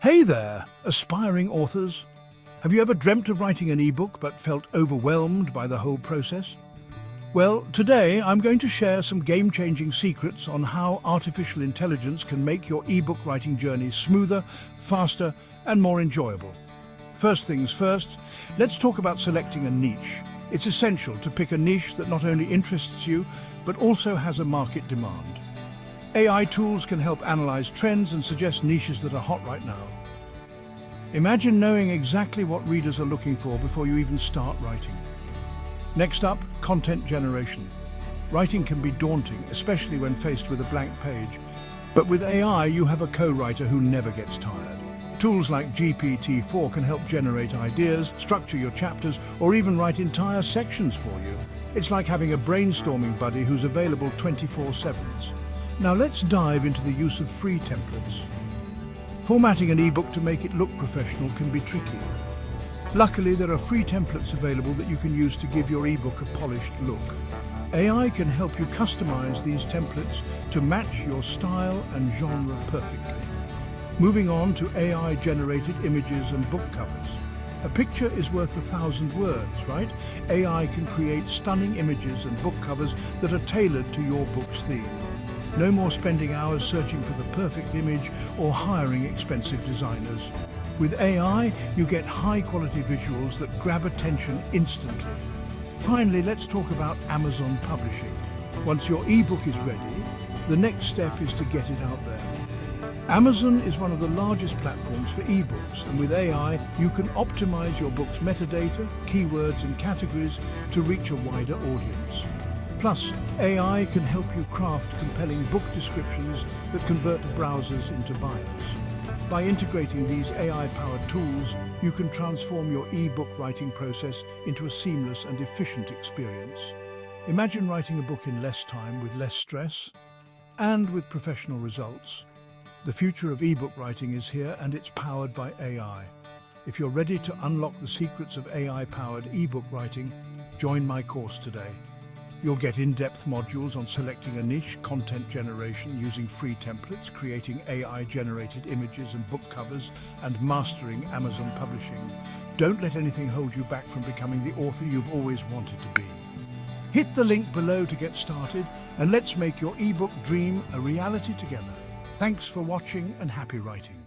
Hey there, aspiring authors. Have you ever dreamt of writing an ebook but felt overwhelmed by the whole process? Well, today I'm going to share some game-changing secrets on how artificial intelligence can make your ebook writing journey smoother, faster, and more enjoyable. First things first, let's talk about selecting a niche. It's essential to pick a niche that not only interests you, but also has a market demand. AI tools can help analyze trends and suggest niches that are hot right now. Imagine knowing exactly what readers are looking for before you even start writing. Next up, content generation. Writing can be daunting, especially when faced with a blank page. But with AI, you have a co-writer who never gets tired. Tools like GPT-4 can help generate ideas, structure your chapters, or even write entire sections for you. It's like having a brainstorming buddy who's available 24/7. Now let's dive into the use of free templates. Formatting an ebook to make it look professional can be tricky. Luckily, there are free templates available that you can use to give your ebook a polished look. AI can help you customize these templates to match your style and genre perfectly. Moving on to AI-generated images and book covers. A picture is worth 1,000 words, right? AI can create stunning images and book covers that are tailored to your book's theme. No more spending hours searching for the perfect image or hiring expensive designers. With AI, you get high-quality visuals that grab attention instantly. Finally, let's talk about Amazon publishing. Once your ebook is ready, the next step is to get it out there. Amazon is one of the largest platforms for ebooks, and with AI, you can optimize your book's metadata, keywords, and categories to reach a wider audience. Plus, AI can help you craft compelling book descriptions that convert browsers into buyers. By integrating these AI-powered tools, you can transform your ebook writing process into a seamless and efficient experience. Imagine writing a book in less time with less stress and with professional results. The future of ebook writing is here, and it's powered by AI. If you're ready to unlock the secrets of AI-powered ebook writing, join my course today. You'll get in-depth modules on selecting a niche, content generation using free templates, creating AI-generated images and book covers, and mastering Amazon publishing. Don't let anything hold you back from becoming the author you've always wanted to be. Hit the link below to get started, and let's make your ebook dream a reality together. Thanks for watching, and happy writing.